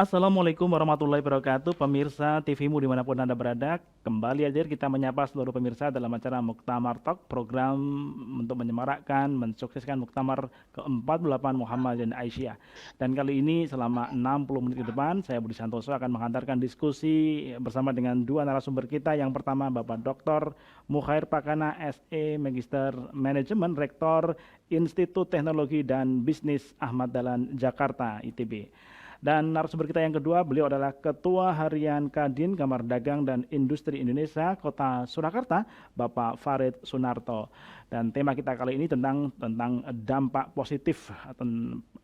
Assalamualaikum warahmatullahi wabarakatuh, pemirsa TV-mu dimanapun Anda berada. Kembali hadir kita menyapa seluruh pemirsa dalam acara Muktamar Talk, program untuk menyemarakkan, mensukseskan Muktamar ke-48 Muhammad dan Aisyah. Dan kali ini selama 60 menit ke depan, saya Budi Santoso akan menghantarkan diskusi bersama dengan dua narasumber kita. Yang pertama Bapak Dr. Mukhair Pakana, SE Magister Manajemen, Rektor Institut Teknologi dan Bisnis Ahmad Dahlan Jakarta, ITB. Dan narasumber kita yang kedua, beliau adalah Ketua Harian Kadin Kamar Dagang dan Industri Indonesia Kota Surakarta, Bapak Farid Sunarto. Dan tema kita kali ini tentang dampak positif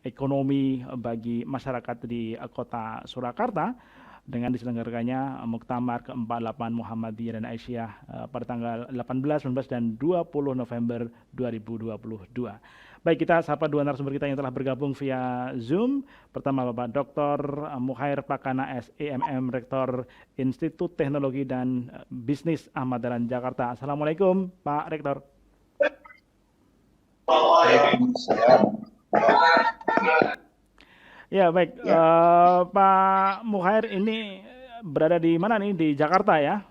ekonomi bagi masyarakat di Kota Surakarta dengan diselenggarakannya Muktamar ke-48 Muhammadiyah dan Aisyah pada tanggal 18, 19, dan 20 November 2022. Baik, kita sapa dua narasumber kita yang telah bergabung via Zoom. Pertama Bapak Dr. Mukhair Pakana, SEMM, Rektor Institut Teknologi dan Bisnis Ahmad Dahlan Jakarta. Assalamualaikum Pak Rektor. Ya baik, Pak Mukhair ini berada di mana nih? Di Jakarta ya?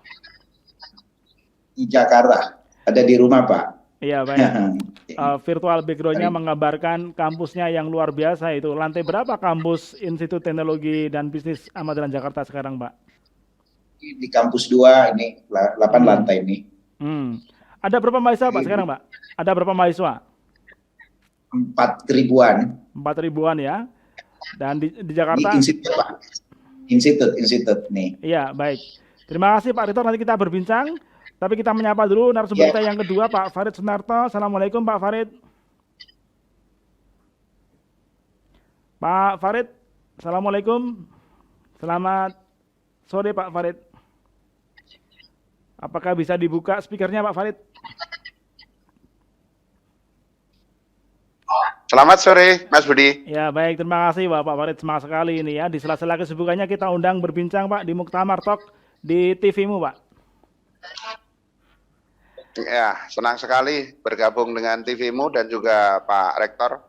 Di Jakarta, ada di rumah Pak. Iya baik. Virtual background-nya menggambarkan kampusnya yang luar biasa itu. Lantai berapa kampus Institut Teknologi dan Bisnis Ahmad Dahlan Jakarta sekarang, Pak? Di kampus 2 ini, 8 lantai ini. Ada berapa mahasiswa Pak sekarang, Pak? Ada berapa mahasiswa? 4 ribuan. 4 ribuan ya. Dan di Jakarta? Di institut Pak. Institut nih. Iya, baik. Terima kasih Pak Rektor, nanti kita berbincang. Tapi kita menyapa dulu narasumber kita yang kedua, Pak Farid Sunarto. Assalamualaikum Pak Farid. Pak Farid, Assalamualaikum. Selamat sore Pak Farid. Apakah bisa dibuka speakernya Pak Farid? Selamat sore Mas Budi. Ya baik, terima kasih Pak Farid, semangat sekali ini ya. Di sela-sela kesibukannya kita undang berbincang Pak di Muktamar Talk di TV-mu Pak. Ya, senang sekali bergabung dengan TV-mu dan juga Pak Rektor.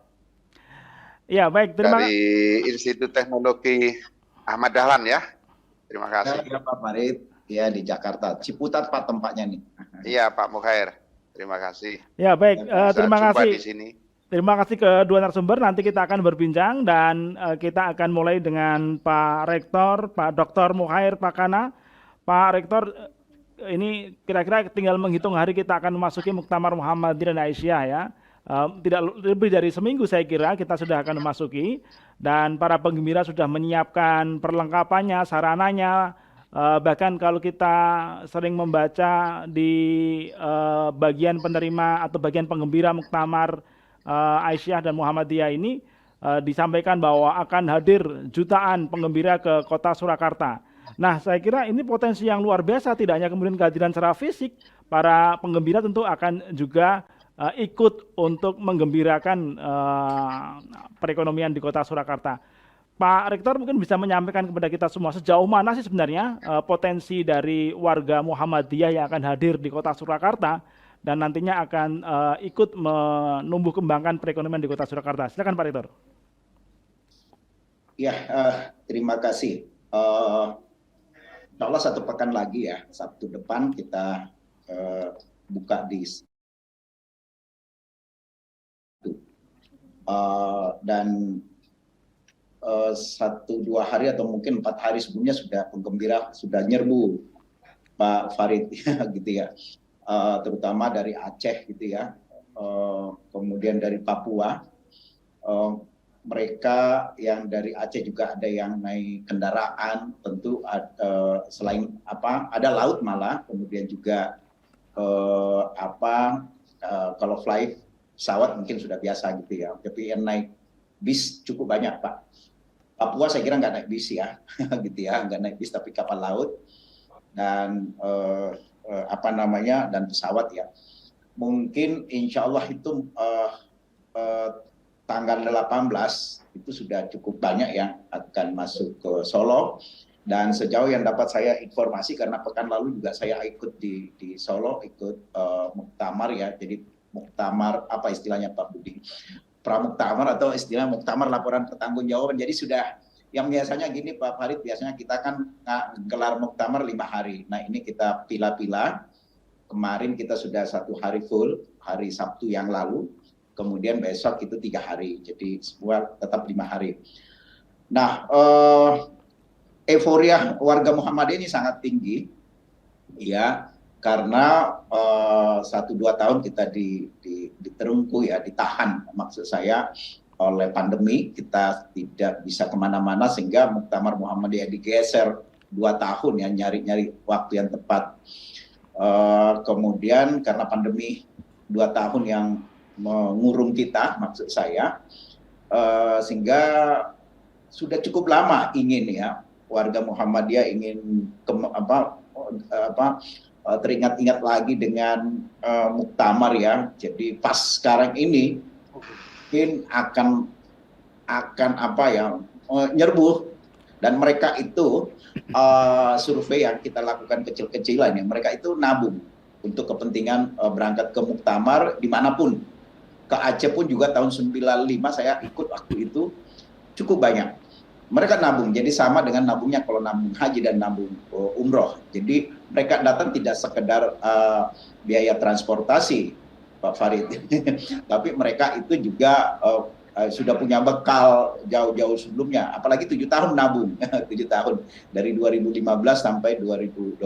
Ya, baik. Terima kasih. Dari Institut Teknologi Ahmad Dahlan ya. Terima kasih. Ya, Pak Farid, ya di Jakarta. Ciputat Pak tempatnya nih. Iya, Pak Mukhair. Terima kasih. Ya, baik. Terima kasih. Di sini. Terima kasih kedua narasumber. Nanti kita akan berbincang dan kita akan mulai dengan Pak Rektor, Pak Dr. Mukhair Pakana. Pak Rektor, ini kira-kira tinggal menghitung hari kita akan memasuki Muktamar Muhammadiyah dan Aisyah ya. Tidak lebih dari seminggu saya kira kita sudah akan memasuki, dan para penggembira sudah menyiapkan perlengkapannya, sarananya. Bahkan kalau kita sering membaca di bagian penerima atau bagian penggembira Muktamar Aisyah dan Muhammadiyah ini disampaikan bahwa akan hadir jutaan penggembira ke kota Surakarta. Nah, saya kira ini potensi yang luar biasa, tidak hanya kemudian kehadiran secara fisik, para penggembira tentu akan juga ikut untuk menggembirakan perekonomian di kota Surakarta. Pak Rektor mungkin bisa menyampaikan kepada kita semua sejauh mana sih sebenarnya potensi dari warga Muhammadiyah yang akan hadir di kota Surakarta dan nantinya akan ikut menumbuh kembangkan perekonomian di kota Surakarta. Silakan Pak Rektor. Ya, terima kasih. Insya Allah 1 pekan lagi ya, Sabtu depan kita buka di dan 1-2 hari atau mungkin 4 hari sebelumnya sudah penggembira sudah nyerbu Pak Farid gitu ya, terutama dari Aceh gitu ya, kemudian dari Papua. Mereka yang dari Aceh juga ada yang naik kendaraan, tentu selain ada laut malah, kemudian juga kalau flight pesawat mungkin sudah biasa gitu ya, tapi yang naik bis cukup banyak Pak. Papua saya kira nggak naik bis ya, gitu ya, nggak naik bis tapi kapal laut dan dan pesawat ya. Mungkin insya Allah itu tanggal 18 itu sudah cukup banyak yang akan masuk ke Solo, dan sejauh yang dapat saya informasi karena pekan lalu juga saya ikut di Solo, ikut muktamar ya, jadi muktamar apa istilahnya Pak Budi, pramuktamar atau istilah muktamar laporan pertanggungjawaban, jadi sudah yang biasanya gini Pak Farid, biasanya kita kan gelar muktamar 5 hari. Nah ini kita pilah-pilah. Kemarin kita sudah 1 hari full, hari Sabtu yang lalu. Kemudian besok itu 3 hari. Jadi semua tetap 5 hari. Nah, euforia warga Muhammadiyah ini sangat tinggi, ya, karena 1-2 tahun kita diterungku, ya, ditahan, maksud saya, oleh pandemi. Kita tidak bisa kemana-mana sehingga Muktamar Muhammadiyah digeser 2 tahun, ya, nyari-nyari waktu yang tepat. Kemudian karena pandemi 2 tahun yang mengurung kita, maksud saya, sehingga sudah cukup lama ingin, ya, warga Muhammadiyah ingin teringat-ingat lagi dengan muktamar, ya. Jadi pas sekarang ini mungkin akan nyerbuh. Dan mereka itu survei yang kita lakukan kecil-kecilan, ya, mereka itu nabung untuk kepentingan berangkat ke muktamar dimanapun. Ke Aceh pun juga tahun 95 saya ikut waktu itu cukup banyak. Mereka nabung, jadi sama dengan nabungnya kalau nabung haji dan nabung umroh. Jadi mereka datang tidak sekedar biaya transportasi, Pak Farid, tapi mereka itu juga sudah punya bekal jauh-jauh sebelumnya. Apalagi 7 tahun nabung, 7 tahun dari 2015 sampai 2022.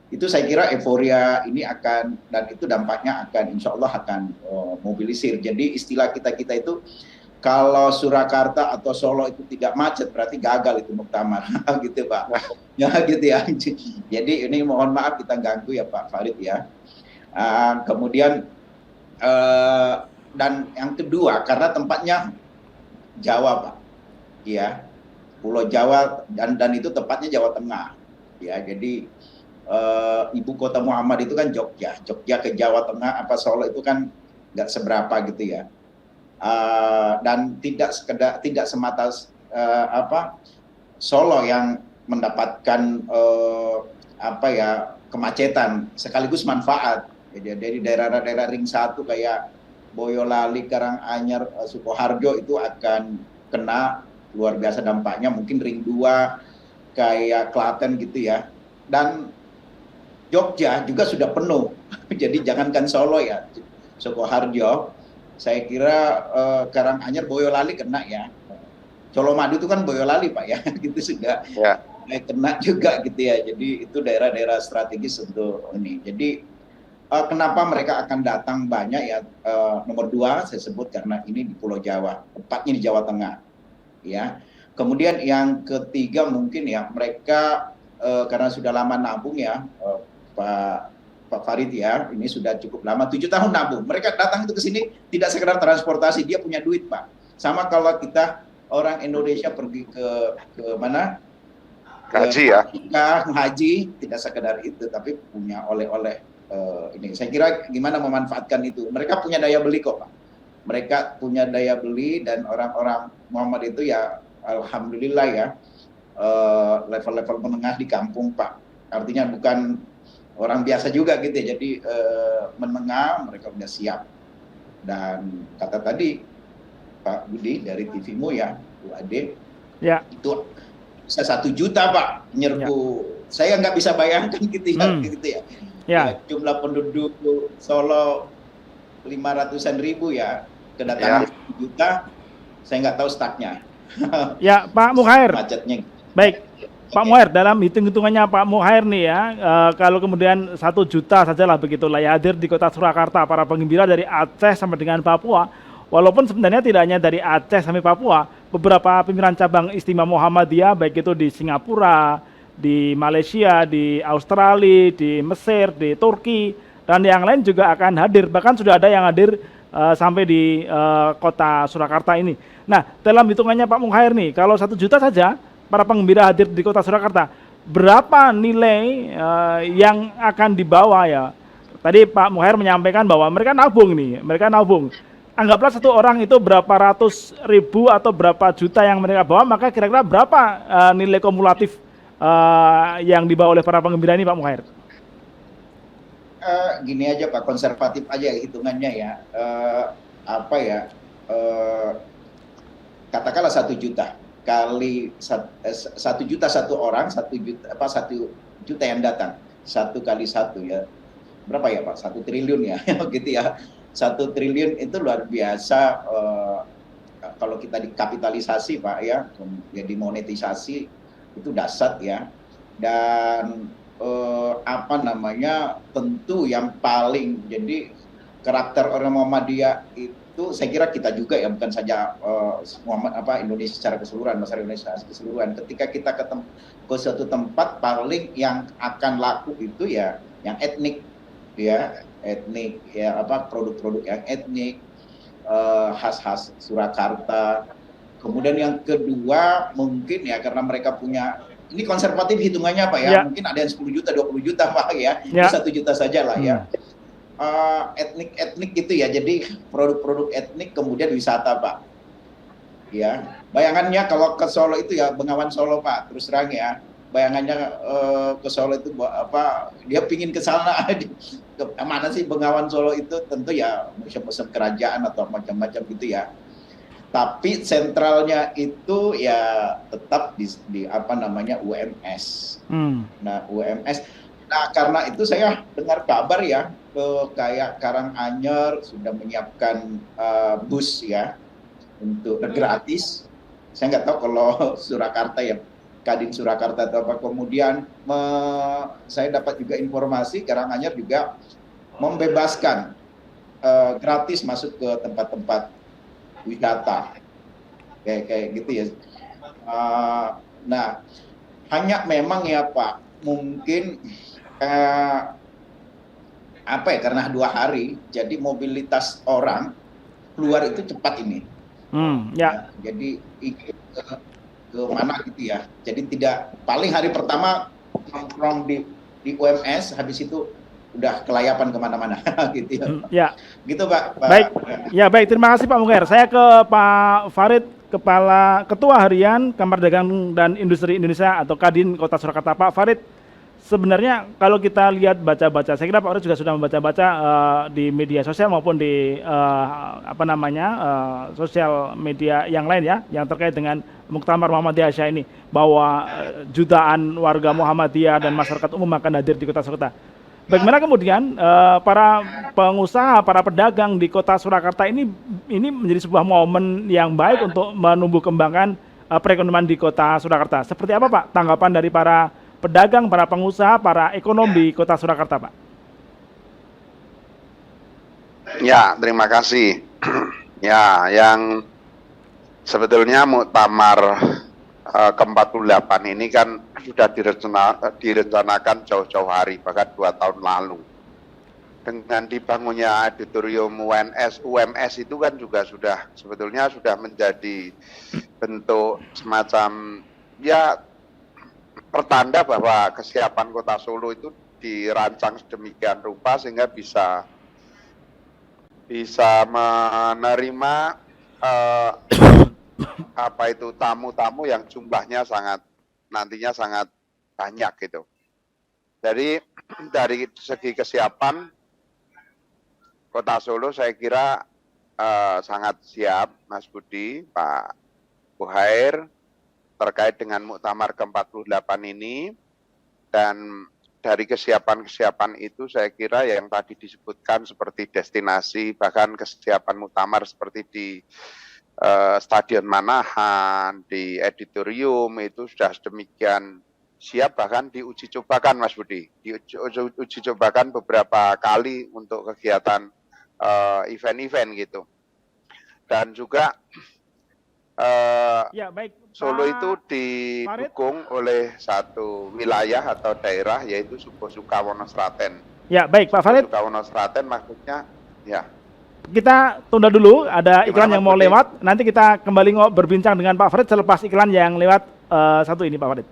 Itu saya kira euforia ini akan, dan itu dampaknya akan, insya Allah akan mobilisir. Jadi istilah kita itu, kalau Surakarta atau Solo itu tidak macet, berarti gagal itu muktamar, gitu Pak. Ya gitu ya. Jadi ini mohon maaf kita ganggu ya Pak Farid, ya. Kemudian dan yang kedua, karena tempatnya Jawa Pak, ya, Pulau Jawa, dan itu tempatnya Jawa Tengah, ya. Jadi ibu kota Muhammad itu kan Jogja ke Jawa Tengah apa Solo itu kan nggak seberapa gitu, ya. Dan tidak semata Solo yang mendapatkan kemacetan, sekaligus manfaat. Jadi daerah-daerah ring 1 kayak Boyolali, Karanganyar, Sukoharjo itu akan kena luar biasa dampaknya. Mungkin ring 2 kayak Klaten gitu, ya. Dan Jogja juga sudah penuh. Jadi jangankan Solo, ya, Sukoharjo, saya kira Karanganyar, Boyolali kena, ya. Colomadu itu kan Boyolali Pak, ya. Gitu sudah kena juga gitu, ya. Jadi itu daerah-daerah strategis untuk ini. Jadi kenapa mereka akan datang banyak, ya, nomor 2 saya sebut karena ini di Pulau Jawa, tepatnya di Jawa Tengah, ya. Kemudian yang ketiga mungkin, ya, mereka karena sudah lama nabung, ya, Pak Farid, ya, ini sudah cukup lama, 7 tahun nabung. Mereka datang itu ke sini tidak sekedar transportasi, dia punya duit Pak. Sama kalau kita orang Indonesia pergi ke mana? Haji, ya. Haji tidak sekedar itu, tapi punya oleh-oleh. Ini saya kira gimana memanfaatkan itu. Mereka punya daya beli kok Pak. Mereka punya daya beli, dan orang-orang Muhammad itu, ya, alhamdulillah, ya, level-level menengah di kampung Pak. Artinya bukan orang biasa juga gitu, ya. Jadi menengah, mereka udah siap. Dan kata tadi Pak Budi dari TV-mu, ya, Bu Ade, ya, itu bisa 1 juta Pak nyerbu, ya. Saya nggak bisa bayangkan gitu, ya, gitu, ya. Ya, jumlah penduduk Solo 500-an ribu, ya, kedatangan 1 juta, saya nggak tahu startnya. Ya, Pak Mukhair. Macetnya. Baik, Pak Mukhair, dalam hitung-hitungannya Pak Mukhair nih, ya, kalau kemudian 1 juta sajalah begitulah, ya, hadir di kota Surakarta, para penggembira dari Aceh sampai dengan Papua, walaupun sebenarnya tidak hanya dari Aceh sampai Papua, beberapa pimpinan cabang Istimewa Muhammadiyah, baik itu di Singapura, di Malaysia, di Australia, di Mesir, di Turki, dan yang lain juga akan hadir. Bahkan sudah ada yang hadir sampai di kota Surakarta ini. Nah, dalam hitungannya Pak Mukhair nih, kalau 1 juta saja para penggembira hadir di kota Surakarta, berapa nilai yang akan dibawa, ya? Tadi Pak Mukhair menyampaikan bahwa mereka nabung nih, Anggaplah satu orang itu berapa ratus ribu atau berapa juta yang mereka bawa, maka kira-kira berapa nilai kumulatif yang dibawa oleh para penggembira ini, Pak Mukhair? Gini aja Pak, konservatif aja hitungannya, ya. Katakanlah 1 juta. kali 1 juta satu orang, 1 juta yang datang, 1 kali 1 ya, berapa ya Pak? 1 triliun ya, gitu ya. 1 triliun itu luar biasa. Kalau kita dikapitalisasi Pak ya, jadi monetisasi itu dahsyat ya. Dan tentu yang paling jadi karakter orang Muhammadiyah itu saya kira kita juga ya, bukan saja Indonesia secara keseluruhan, masyarakat Indonesia keseluruhan. Ketika kita ke suatu tempat, paling yang akan laku itu ya yang etnik ya, produk-produk yang etnik, khas-khas Surakarta. Kemudian yang kedua mungkin ya karena mereka punya, ini konservatif hitungannya Pak ya, mungkin ada yang 10 juta, 20 juta Pak ya, 1 juta saja lah ya. Etnik gitu ya, jadi produk-produk etnik, kemudian wisata Pak. Ya, bayangannya kalau ke Solo itu ya Bengawan Solo Pak, terus terang ya. Bayangannya ke Solo itu dia pingin ke sana. Mana sih Bengawan Solo itu, tentu ya museum kerajaan atau macam-macam gitu ya. Tapi sentralnya itu ya tetap di UMS. Nah, UMS. Nah, karena itu saya dengar kabar ya, kayak Karanganyar sudah menyiapkan bus ya untuk gratis. Saya nggak tahu kalau Surakarta ya, Kadin Surakarta atau apa. Kemudian saya dapat juga informasi Karanganyar juga membebaskan gratis masuk ke tempat-tempat wisata kayak gitu ya. Nah, hanya memang ya Pak, mungkin karena 2 hari, jadi mobilitas orang keluar itu cepat ini. Ya. Jadi ke mana gitu ya. Jadi tidak, paling hari pertama nongkrong di UMS, habis itu udah kelayapan kemana-mana gitu ya. Ya. Gitu Pak. Baik. Ya baik, terima kasih Pak Mungher. Saya ke Pak Farid, Ketua Harian Kamar Dagang dan Industri Indonesia atau Kadin Kota Surakarta. Pak Farid, sebenarnya kalau kita lihat baca-baca, saya kira Pak Farid juga sudah membaca-baca di media sosial maupun di sosial media yang lain ya, yang terkait dengan Muktamar Muhammadiyah Asia ini, bahwa jutaan warga Muhammadiyah dan masyarakat umum akan hadir di Kota Surakarta. Bagaimana kemudian para pengusaha, para pedagang di Kota Surakarta ini menjadi sebuah momen yang baik untuk menumbuh kembangkan perekonomian di Kota Surakarta. Seperti apa Pak tanggapan dari para pedagang, para pengusaha, para ekonom di Kota Surakarta Pak? Ya, terima kasih. Ya, yang sebetulnya Muktamar ke-48 ini kan sudah direncanakan jauh-jauh hari, bahkan 2 tahun lalu. Dengan dibangunnya auditorium UMS itu kan juga sebetulnya sudah menjadi bentuk semacam ya pertanda bahwa kesiapan Kota Solo itu dirancang sedemikian rupa sehingga bisa menerima tamu-tamu yang jumlahnya nantinya sangat banyak gitu. Dari segi kesiapan Kota Solo saya kira sangat siap Mas Budi, Pak Buhair, terkait dengan Muktamar ke-48 ini. Dan dari kesiapan itu saya kira yang tadi disebutkan seperti destinasi, bahkan kesiapan Muktamar seperti di Stadion Manahan, di auditorium itu sudah sedemikian siap, bahkan diuji cobakan Mas Budi, diuji cobakan beberapa kali untuk kegiatan event-event gitu. Dan juga ya, baik, Solo itu didukung oleh satu wilayah atau daerah yaitu Subosuka Wonoslaten. Ya baik Pak Farid. Subosuka Wonoslaten maksudnya ya. Kita tunda dulu, ada iklan yang mau lewat. Nanti kita kembali berbincang dengan Pak Farid selepas iklan yang lewat satu ini Pak Farid.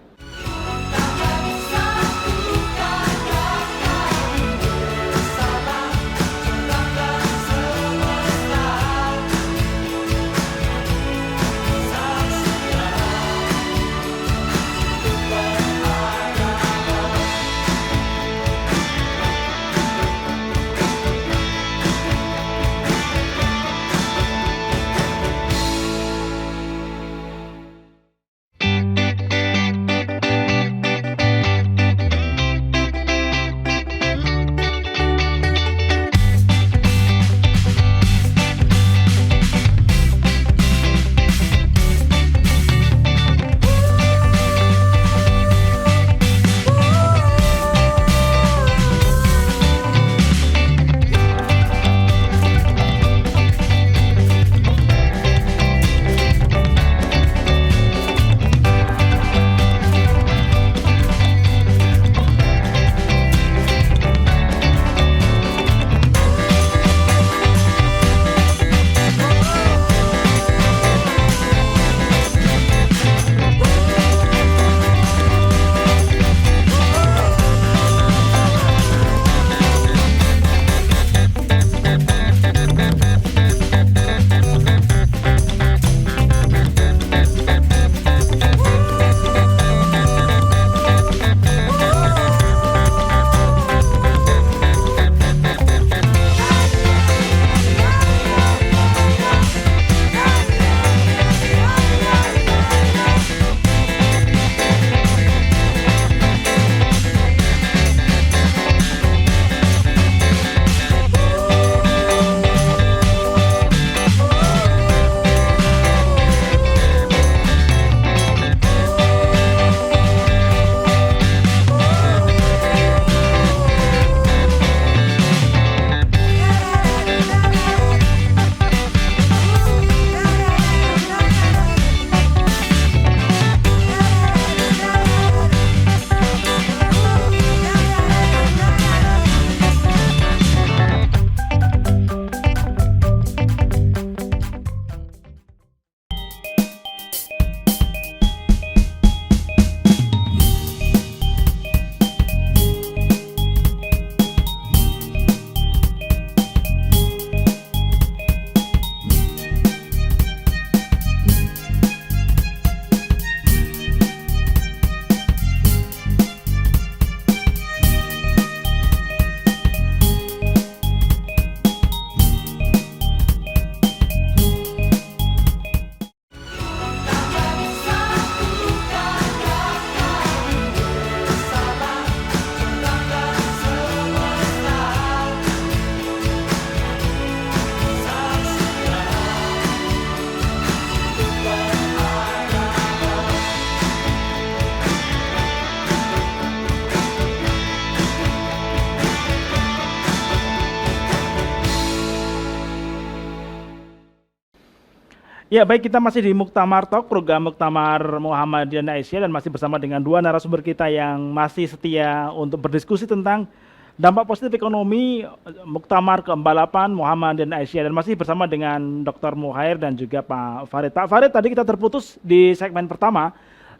Ya, baik, kita masih di Muktamar Talk, program Muktamar Muhammadiyah dan Aisyah, dan masih bersama dengan dua narasumber kita yang masih setia untuk berdiskusi tentang dampak positif ekonomi Muktamar ke-48 Muhammadiyah dan Aisyah, dan masih bersama dengan Dr. Muhair dan juga Pak Farid. Pak Farid, tadi kita terputus di segmen pertama.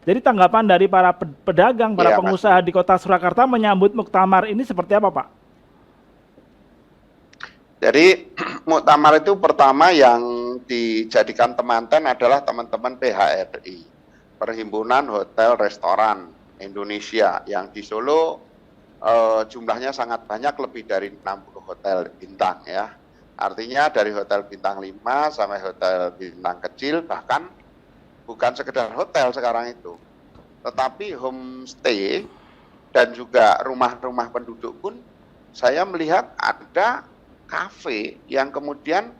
Jadi tanggapan dari para pedagang, para pengusaha di Kota Surakarta menyambut Muktamar ini seperti apa, Pak? Jadi muktamar itu pertama yang dijadikan temanten adalah teman-teman PHRI, Perhimpunan Hotel Restoran Indonesia, yang di Solo jumlahnya sangat banyak, lebih dari 60 hotel bintang ya. Artinya dari hotel bintang 5 sampai hotel bintang kecil, bahkan bukan sekedar hotel sekarang itu, tetapi homestay dan juga rumah-rumah penduduk pun saya melihat ada kafe yang kemudian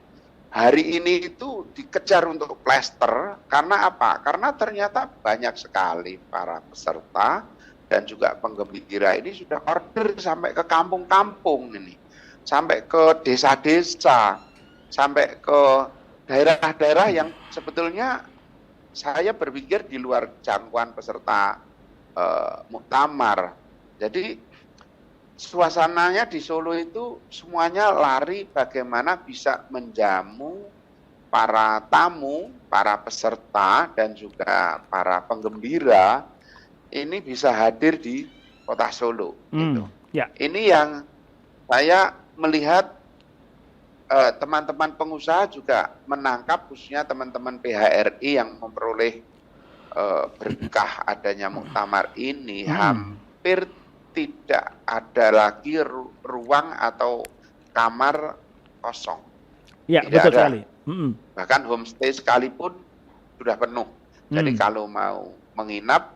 hari ini itu dikejar untuk plester. Karena apa? Karena ternyata banyak sekali para peserta dan juga penggembira ini sudah order sampai ke kampung-kampung ini, sampai ke desa-desa, sampai ke daerah-daerah yang sebetulnya saya berpikir di luar jangkauan peserta muktamar. Jadi suasananya di Solo itu semuanya lari bagaimana bisa menjamu para tamu, para peserta, dan juga para penggembira ini bisa hadir di Kota Solo. Gitu. Ya. Ini yang saya melihat teman-teman pengusaha juga menangkap, khususnya teman-teman PHRI yang memperoleh berkah adanya muktamar ini. Hampir tidak ada lagi ruang atau kamar kosong. Ya, tidak betul ada. sekali. Bahkan homestay sekalipun sudah penuh. Jadi kalau mau menginap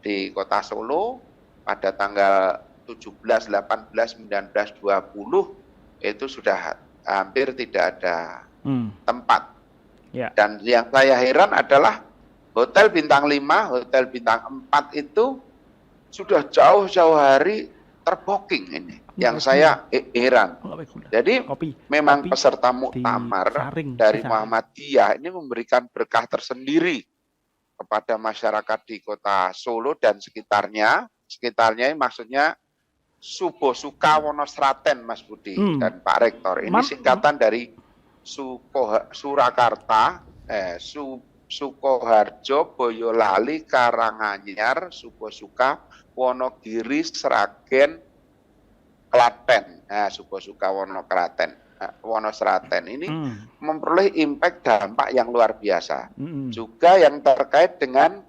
di Kota Solo pada tanggal 17, 18, 19, 20 itu sudah hampir tidak ada tempat. Ya. Dan yang saya heran adalah hotel bintang 5, hotel bintang 4 itu sudah jauh-jauh hari terbooking ini. Yang saya heran. Jadi memang peserta muktamar dari Muhammadiyah ini memberikan berkah tersendiri kepada masyarakat di Kota Solo dan sekitarnya. Sekitarnya ini maksudnya Subo Suka Wonosraten, Mas Budi dan Pak Rektor. Ini singkatan dari Surakarta, Sukoharjo, Boyolali, Karanganyar, Subo Suka, Wonogiri, Sragen, Klaten. Nah, Subo Suka Wonosraten ini memperoleh impact dampak yang luar biasa. Juga yang terkait dengan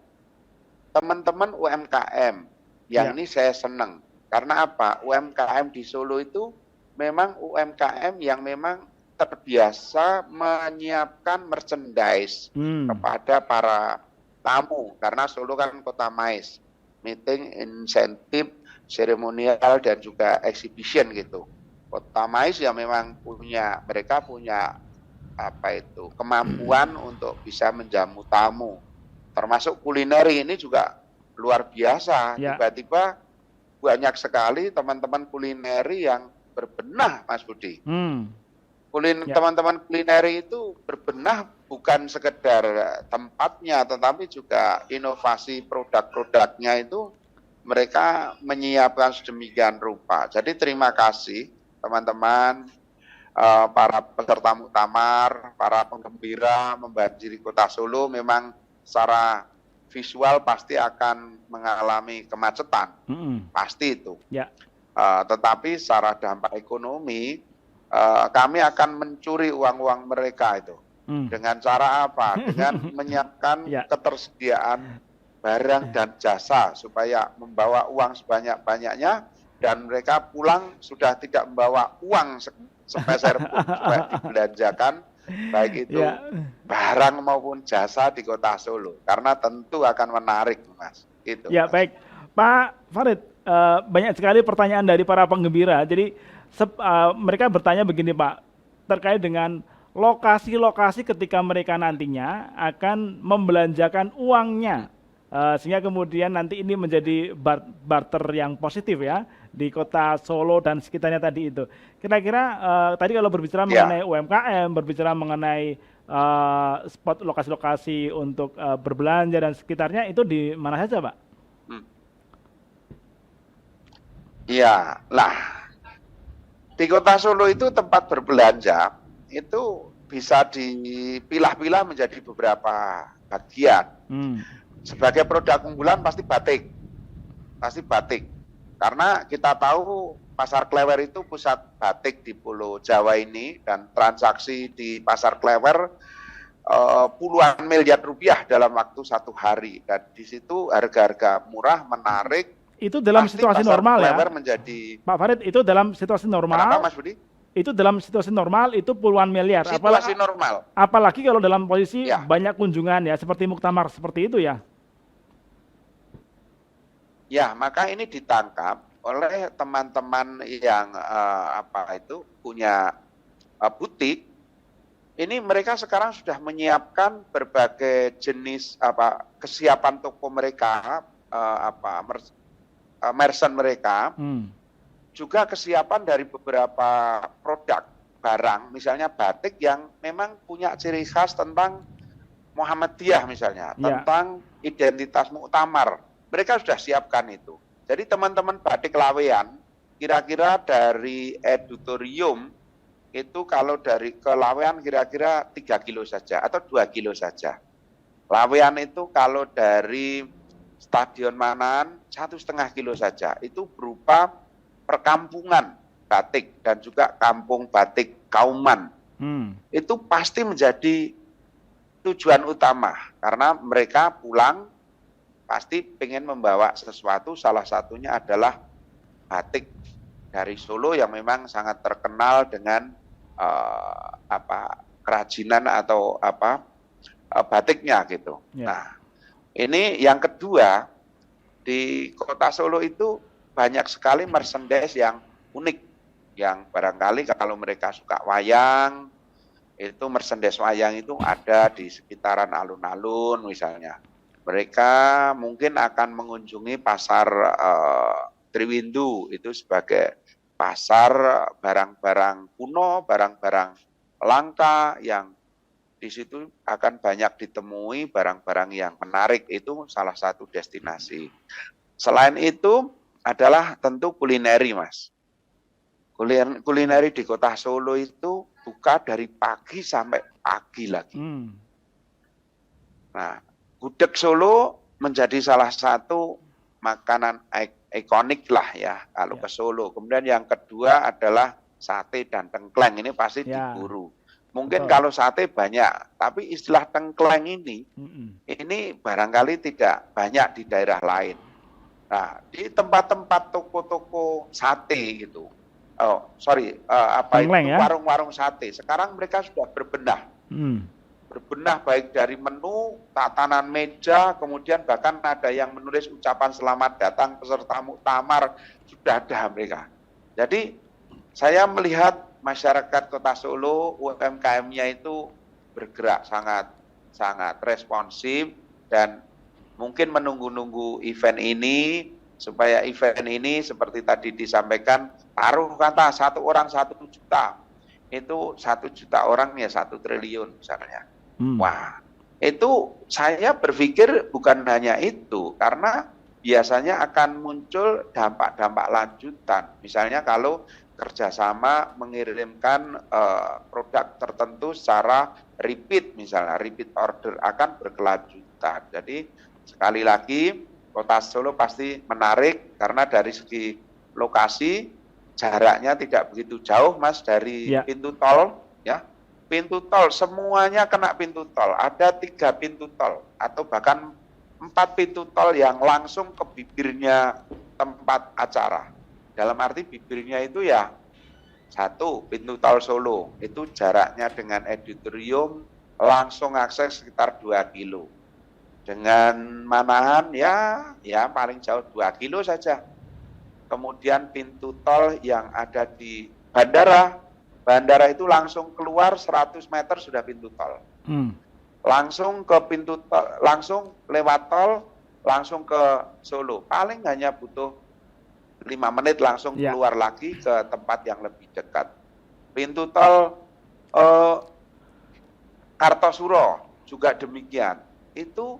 teman-teman UMKM. Yang ini saya senang. Karena apa? UMKM di Solo itu memang UMKM yang memang terbiasa menyiapkan merchandise kepada para tamu. Karena Solo kan kota mais. Meeting, insentif, seremonial, dan juga exhibition gitu. Kota mais ya memang mereka punya kemampuan untuk bisa menjamu tamu. Termasuk kuliner ini juga luar biasa. Tiba-tiba banyak sekali teman-teman kulineri yang berbenah, Mas Budi. Teman-teman kulineri itu berbenah bukan sekedar tempatnya, tetapi juga inovasi produk-produknya itu mereka menyiapkan sedemikian rupa. Jadi terima kasih teman-teman, para peserta muktamar, para penggembira membanjiri Kota Solo. Memang secara visual pasti akan mengalami kemacetan, pasti itu. Tetapi secara dampak ekonomi, kami akan mencuri uang-uang mereka itu. Dengan cara apa? Dengan menyiapkan ketersediaan barang dan jasa supaya membawa uang sebanyak-banyaknya, dan mereka pulang sudah tidak membawa uang sepeser pun supaya dibelanjakan, baik itu barang maupun jasa di Kota Solo, karena tentu akan menarik, Mas. Itu. Ya, Mas. baik. Pak Farid, banyak sekali pertanyaan dari para penggembira. Jadi mereka bertanya begini, Pak, terkait dengan lokasi-lokasi ketika mereka nantinya akan membelanjakan uangnya, sehingga kemudian nanti ini menjadi barter yang positif ya di Kota Solo dan sekitarnya tadi itu. Kira-kira tadi kalau berbicara mengenai UMKM, berbicara mengenai spot lokasi-lokasi untuk berbelanja dan sekitarnya itu di mana saja, Pak? Iya, lah di Kota Solo itu tempat berbelanja itu bisa dipilah-pilah menjadi beberapa bagian. Sebagai produk unggulan pasti batik. Karena kita tahu Pasar Klewer itu pusat batik di Pulau Jawa ini, dan transaksi di Pasar Klewer puluhan miliar rupiah dalam waktu 1 hari, dan di situ harga-harga murah menarik. Itu dalam situasi normal ya, menjadi... Pak Farid, itu dalam situasi normal. Kenapa, Mas Budi? Itu dalam situasi normal itu puluhan miliar. Situasi normal. Apalagi kalau dalam posisi banyak kunjungan ya, seperti muktamar seperti itu ya. Ya, maka ini ditangkap oleh teman-teman yang punya butik. Ini mereka sekarang sudah menyiapkan berbagai jenis kesiapan toko mereka, merchant mereka, juga kesiapan dari beberapa produk barang, misalnya batik yang memang punya ciri khas tentang Muhammadiyah misalnya, tentang identitas muktamar. Mereka sudah siapkan itu. Jadi teman-teman batik Lawean, kira-kira dari editorium itu kalau dari ke Lawean kira-kira 3 kilo saja atau 2 kilo saja. Lawean itu kalau dari Stadion Manahan 1,5 kilo saja. Itu berupa perkampungan batik dan juga kampung batik Kauman. Itu pasti menjadi tujuan utama karena mereka pulang pasti pengen membawa sesuatu, salah satunya adalah batik dari Solo yang memang sangat terkenal dengan kerajinan atau batiknya gitu. Nah, ini yang kedua, di Kota Solo itu banyak sekali merchandise yang unik, yang barangkali kalau mereka suka wayang, itu merchandise wayang itu ada di sekitaran alun-alun misalnya. Mereka mungkin akan mengunjungi pasar Triwindu, itu sebagai pasar barang-barang kuno, barang-barang langka yang di situ akan banyak ditemui barang-barang yang menarik, itu salah satu destinasi. Selain itu adalah tentu kulineri, Mas. Kulineri di Kota Solo itu buka dari pagi sampai pagi lagi. Nah, gudeg Solo menjadi salah satu makanan ikonik lah ya kalau ke Solo. Kemudian yang kedua adalah sate dan tengkleng, ini pasti diburu. Mungkin kalau sate banyak, tapi istilah tengkleng ini barangkali tidak banyak di daerah lain. Nah, di tempat-tempat toko-toko sate gitu, warung-warung sate, sekarang mereka sudah berbenah. Berbenah baik dari menu, tatanan meja, kemudian bahkan ada yang menulis ucapan selamat datang peserta muktamar, sudah ada mereka. Jadi saya melihat masyarakat Kota Solo, UMKM-nya itu bergerak sangat responsif dan mungkin menunggu-nunggu event ini, supaya event ini seperti tadi disampaikan, taruh kata 1 orang 1 juta, itu 1 juta orang ya 1 triliun misalnya. Wah, itu saya berpikir bukan hanya itu, karena biasanya akan muncul dampak-dampak lanjutan. Misalnya kalau kerjasama mengirimkan produk tertentu secara repeat, misalnya repeat order akan berkelanjutan. Jadi sekali lagi Kota Solo pasti menarik karena dari segi lokasi jaraknya tidak begitu jauh, Mas, dari pintu tol ya. Pintu tol semuanya kena pintu tol. Ada 3 pintu tol atau bahkan 4 pintu tol yang langsung ke bibirnya tempat acara. Dalam arti bibirnya itu ya 1 pintu tol Solo, itu jaraknya dengan editorium langsung akses sekitar 2 kilo. Dengan Manahan ya paling jauh 2 kilo saja. Kemudian pintu tol yang ada di bandara itu langsung keluar 100 meter sudah pintu tol. Langsung ke pintu tol, langsung lewat tol, langsung ke Solo. Paling hanya butuh 5 menit langsung keluar lagi ke tempat yang lebih dekat. Pintu tol Kartosuro juga demikian. Itu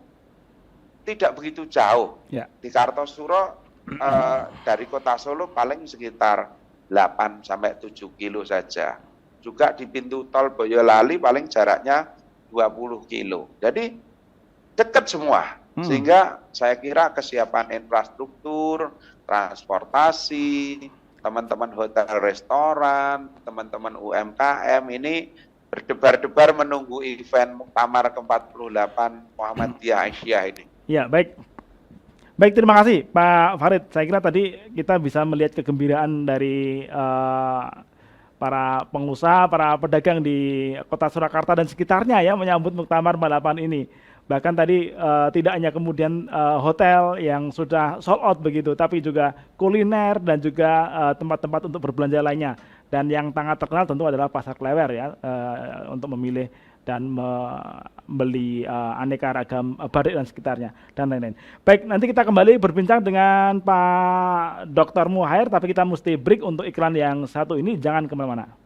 tidak begitu jauh. Ya. Di Kartosuro dari kota Solo paling sekitar 8 sampai 7 kilo saja. Juga di pintu tol Boyolali paling jaraknya 20 kilo. Jadi dekat semua. Sehingga saya kira kesiapan infrastruktur, transportasi, teman-teman hotel restoran, teman-teman UMKM ini berdebar-debar menunggu event Muktamar ke-48 Muhammadiyah Aisyah ini. Ya, baik. Baik, terima kasih Pak Farid. Saya kira tadi kita bisa melihat kegembiraan dari para pengusaha, para pedagang di Kota Surakarta dan sekitarnya ya menyambut Muktamar 48 ini. Bahkan tadi tidak hanya kemudian hotel yang sudah sold out begitu, tapi juga kuliner dan juga tempat-tempat untuk berbelanja lainnya. Dan yang sangat terkenal tentu adalah Pasar Klewer ya, untuk memilih dan membeli aneka ragam batik dan sekitarnya dan lain-lain. Baik, nanti kita kembali berbincang dengan Pak Dr. Muhair, tapi kita mesti break untuk iklan yang satu ini. Jangan kemana-mana.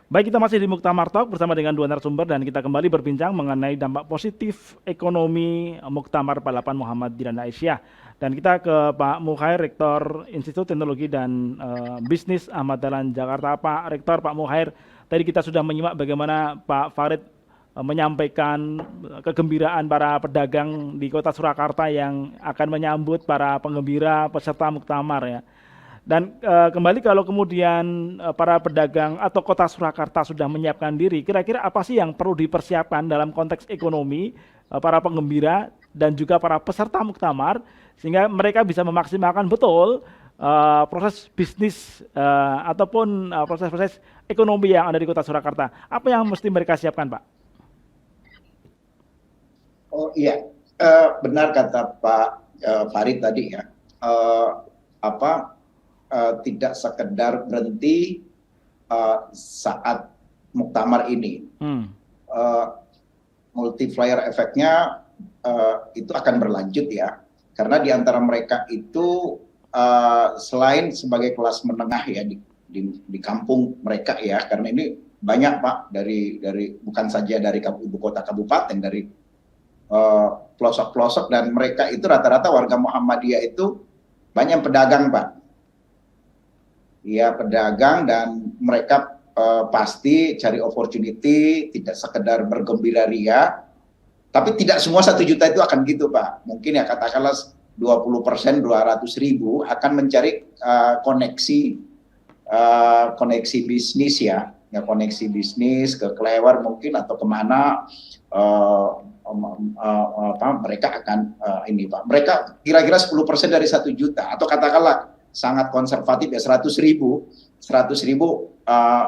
Baik, kita masih di Muktamar Talk bersama dengan dua narasumber dan kita kembali berbincang mengenai dampak positif ekonomi Muktamar Balapan Muhammad Diran Aisyah. Dan kita ke Pak Mukhair, Rektor Institut Teknologi dan Bisnis Ahmad Dahlan Jakarta. Pak Rektor, Pak Mukhair, tadi kita sudah menyimak bagaimana Pak Farid menyampaikan kegembiraan para pedagang di Kota Surakarta yang akan menyambut para penggembira peserta Muktamar ya. Dan kembali kalau kemudian para pedagang atau Kota Surakarta sudah menyiapkan diri, kira-kira apa sih yang perlu dipersiapkan dalam konteks ekonomi para penggembira dan juga para peserta muktamar sehingga mereka bisa memaksimalkan betul proses bisnis ataupun proses-proses ekonomi yang ada di Kota Surakarta. Apa yang mesti mereka siapkan, Pak? Oh iya, benar kata Pak Farid tadi ya. Tidak sekedar berhenti saat muktamar ini. Multiplier efeknya itu akan berlanjut ya, karena di antara mereka itu selain sebagai kelas menengah ya di kampung mereka ya, karena ini banyak Pak dari bukan saja dari ibu kota kabupaten, dari pelosok-pelosok, dan mereka itu rata-rata warga Muhammadiyah itu banyak pedagang Pak. Ya, pedagang, dan mereka pasti cari opportunity, tidak sekedar bergembira ria, tapi tidak semua 1 juta itu akan gitu Pak. Mungkin ya katakanlah 20%, 200.000 akan mencari koneksi bisnis ya, koneksi bisnis ke Klewer mungkin atau kemana, mereka akan ini Pak. Mereka kira-kira 10% dari 1 juta, atau katakanlah sangat konservatif ya 100.000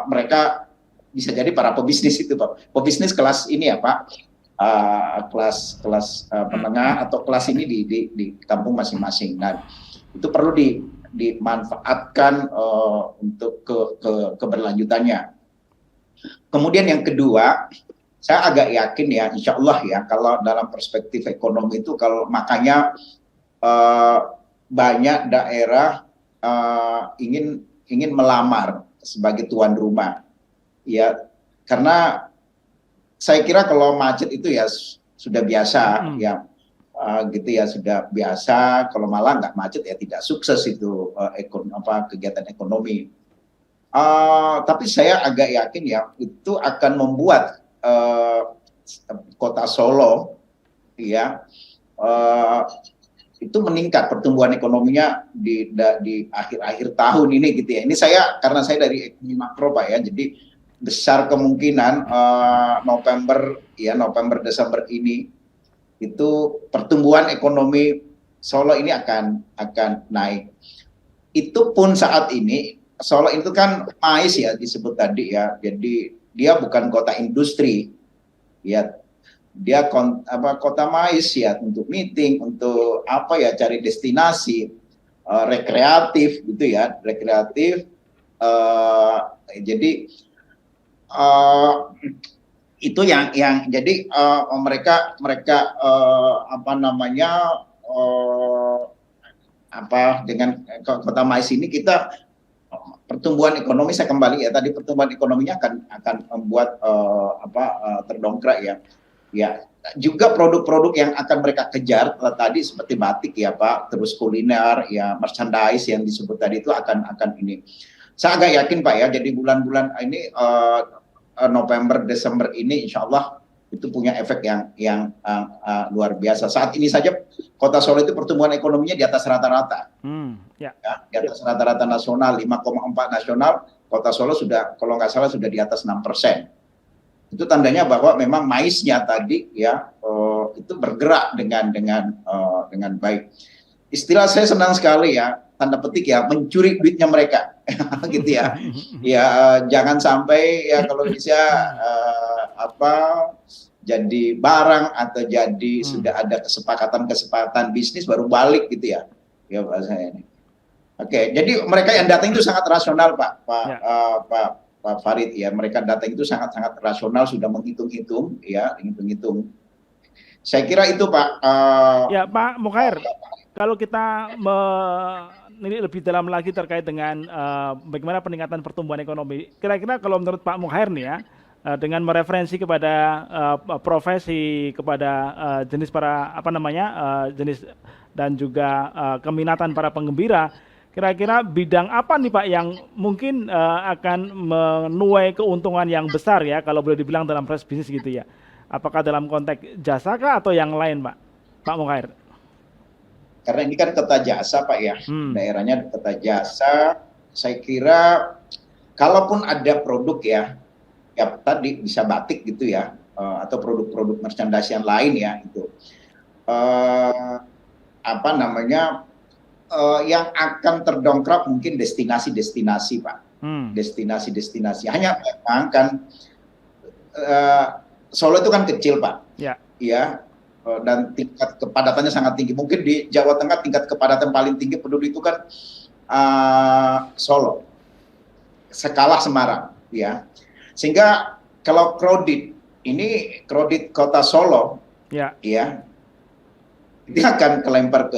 mereka bisa jadi para pebisnis itu Pak. Pebisnis kelas ini ya Pak, kelas menengah atau kelas ini di kampung masing-masing. Nah, itu perlu dimanfaatkan untuk keberlanjutannya. Kemudian yang kedua, saya agak yakin ya, insya Allah ya, kalau dalam perspektif ekonomi itu, kalau makanya banyak daerah ingin melamar sebagai tuan rumah ya, karena saya kira kalau macet itu ya sudah biasa ya, gitu ya, sudah biasa. Kalau malah nggak macet ya tidak sukses itu kegiatan ekonomi. Tapi saya agak yakin ya itu akan membuat kota Solo ya itu meningkat pertumbuhan ekonominya di akhir-akhir tahun ini gitu ya. Ini karena saya dari ekonomi makro Pak ya, jadi besar kemungkinan November Desember ini itu pertumbuhan ekonomi Solo ini akan naik. Itu pun saat ini Solo itu kan MAIS ya disebut tadi ya, jadi dia bukan kota industri ya. Dia kota MAIS ya, untuk meeting, untuk cari destinasi rekreatif gitu ya, jadi itu yang jadi mereka dengan kota MAIS ini kita pertumbuhan ekonomi, saya kembali ya tadi, pertumbuhan ekonominya akan membuat terdongkrak ya. Ya, juga produk-produk yang akan mereka kejar tadi seperti batik ya Pak, terus kuliner ya, merchandise yang disebut tadi itu akan ini. Saya agak yakin Pak ya, jadi bulan-bulan ini November Desember ini insya Allah itu punya efek yang luar biasa. Saat ini saja Kota Solo itu pertumbuhan ekonominya di atas rata-rata. Ya, di atas rata-rata nasional, 5,4 nasional, Kota Solo sudah kalau nggak salah sudah di atas 6%. Itu tandanya bahwa memang MAIS-nya tadi ya itu bergerak dengan baik. Istilah saya senang sekali ya, tanda petik ya, mencuri duitnya mereka gitu ya. Ya jangan sampai ya kalau bisa jadi barang atau jadi sudah ada kesepakatan bisnis baru balik gitu ya. Ya bahasanya ini. Oke, jadi mereka yang datang itu sangat rasional Pak Farid ya, mereka datang itu sangat-sangat rasional, sudah menghitung-hitung ya, menghitung-hitung. Saya kira itu Pak. Ya Pak Mukhair, kalau kita ini lebih dalam lagi terkait dengan bagaimana peningkatan pertumbuhan ekonomi. Kira-kira kalau menurut Pak Mukhair nih ya, dengan mereferensi kepada profesi, kepada jenis para jenis dan juga keminatan para penggembira, kira-kira bidang apa nih Pak yang mungkin akan menuai keuntungan yang besar ya kalau boleh dibilang dalam proses bisnis gitu ya? Apakah dalam konteks jasa kah atau yang lain Pak Mukhair? Karena ini kan kota jasa Pak ya, daerahnya kota jasa. Saya kira kalaupun ada produk ya tadi bisa batik gitu ya, atau produk-produk merchandise yang lain ya itu, yang akan terdongkrak mungkin destinasi-destinasi Pak, destinasi-destinasi. Hanya memang kan Solo itu kan kecil Pak, ya, dan tingkat kepadatannya sangat tinggi. Mungkin di Jawa Tengah tingkat kepadatan paling tinggi penduduk itu kan Solo, sekalah Semarang, ya. Sehingga kalau crowded kota Solo, ya, itu akan kelempar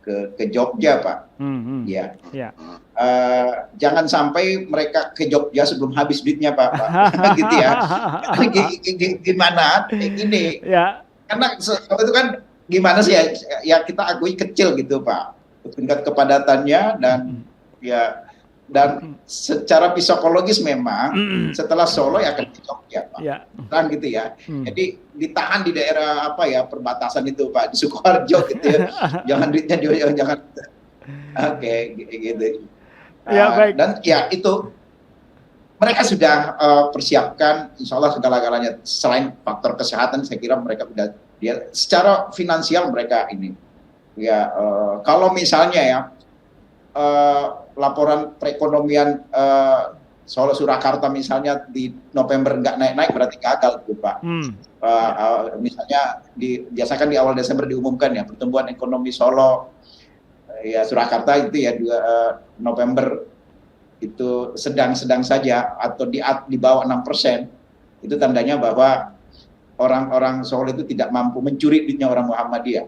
ke Jogja Pak, ya. Jangan sampai mereka ke Jogja sebelum habis duitnya Pak. Gitu ya. Gimana ini? Ya. Karena itu kan gimana sih ya kita akui kecil gitu Pak, tingkat kepadatannya dan secara psikologis memang setelah Solo ya akan ke Jogja Pak, gitu ya. Jadi ditahan di daerah perbatasan itu Pak, di Sukoharjo gitu ya. Jangan duitnya jangan. Oke, gitu. Baik. Dan ya itu mereka sudah persiapkan, insya Allah segala-galanya. Selain faktor kesehatan, saya kira mereka sudah secara finansial mereka ini. Ya, kalau misalnya ya laporan perekonomian Solo Surakarta misalnya di November nggak naik-naik berarti gagal gitu Pak. Misalnya biasakan di awal Desember diumumkan ya pertumbuhan ekonomi Solo ya Surakarta itu ya November itu sedang-sedang saja atau di bawah 6%, itu tandanya bahwa orang-orang Solo itu tidak mampu mencuri duitnya orang Muhammadiyah.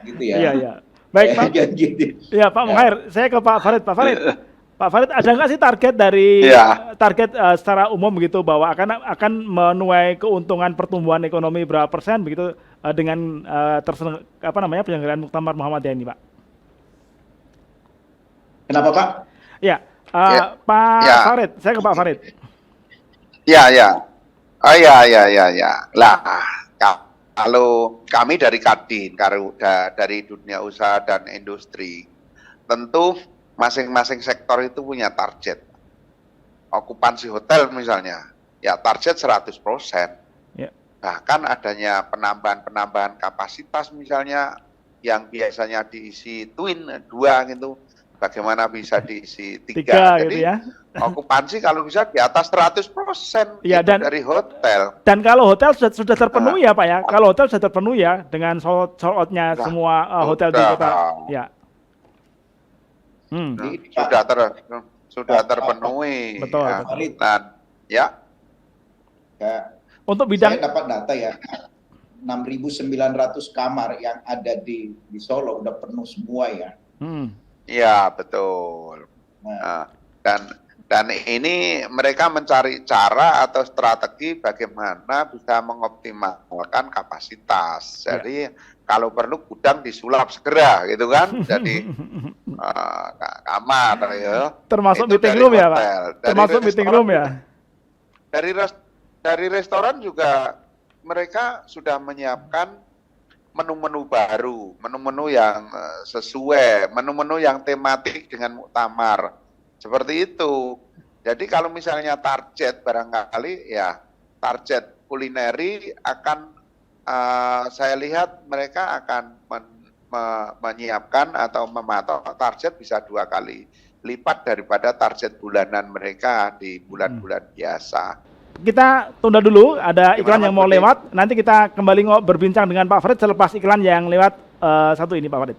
Gitu ya. Iya. Baik Pak. Ya Pak Mukhair, saya ke Pak Farid. Pak Farid, ada nggak sih target dari target secara umum begitu bahwa akan menuai keuntungan pertumbuhan ekonomi berapa persen begitu dengan penyelenggaraan Muktamar Muhammadiyah ini Pak? Kenapa Pak? Ya, Pak Farid, saya ke Pak Farid. Ya. Lah, kalau kami dari Kadin, dari dunia usaha dan industri, tentu masing-masing sektor itu punya target. Okupansi hotel misalnya, ya target 100%. Bahkan adanya penambahan kapasitas misalnya yang biasanya diisi twin 2 gitu, bagaimana bisa diisi 3. Jadi gitu ya. Okupansi kalau bisa di atas 100% ya, dari hotel. Dan kalau hotel sudah terpenuhi ya Pak ya. Kalau hotel sudah terpenuhi ya dengan sold out-nya semua hotel di kota. Ya. Sudah terpenuhi. Betul. Ya. Untuk bidang saya dapat data ya. 6.900 kamar yang ada di Solo udah penuh semua ya. Ya, betul. Dan ini mereka mencari cara atau strategi bagaimana bisa mengoptimalkan kapasitas. Jadi kalau perlu gudang disulap segera gitu kan. Jadi kamar ya. Termasuk meeting room ya Pak. Termasuk meeting room ya. Dari restoran juga mereka sudah menyiapkan menu-menu baru, menu-menu yang sesuai, menu-menu yang tematik dengan muktamar. Seperti itu. Jadi kalau misalnya target barangkali ya target kulineri akan saya lihat mereka akan menyiapkan atau mematok target bisa 2 kali lipat daripada target bulanan mereka di bulan-bulan biasa. Kita tunda dulu, ada iklan yang mau lewat. Nanti kita kembali berbincang dengan Pak Farid selepas iklan yang lewat satu ini Pak Farid.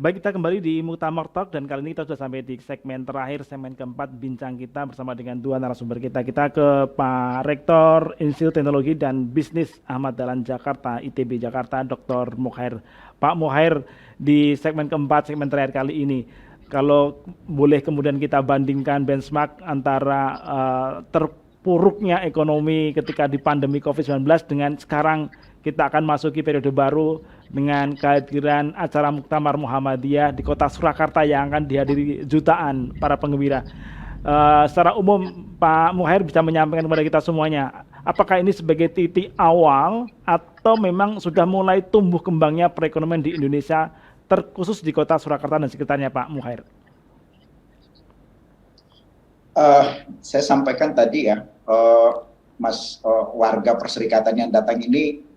Baik, kita kembali di Muktamar Talk dan kali ini kita sudah sampai di segmen terakhir, segmen keempat bincang kita bersama dengan dua narasumber kita. Kita ke Pak Rektor Institut Teknologi dan Bisnis Ahmad Dahlan Jakarta, ITB Jakarta, Dr. Mukhair. Pak Mukhair, di segmen keempat, segmen terakhir kali ini, kalau boleh kemudian kita bandingkan benchmark antara terpuruknya ekonomi ketika di pandemi COVID-19 dengan sekarang kita akan masuki periode baru dengan kehadiran acara Muktamar Muhammadiyah di kota Surakarta yang akan dihadiri jutaan para penggembira. Secara umum, Pak Mukhair bisa menyampaikan kepada kita semuanya, apakah ini sebagai titik awal atau memang sudah mulai tumbuh kembangnya perekonomian di Indonesia, terkhusus di kota Surakarta dan sekitarnya, Pak Mukhair? Saya sampaikan tadi ya, Mas, warga perserikatan yang datang ini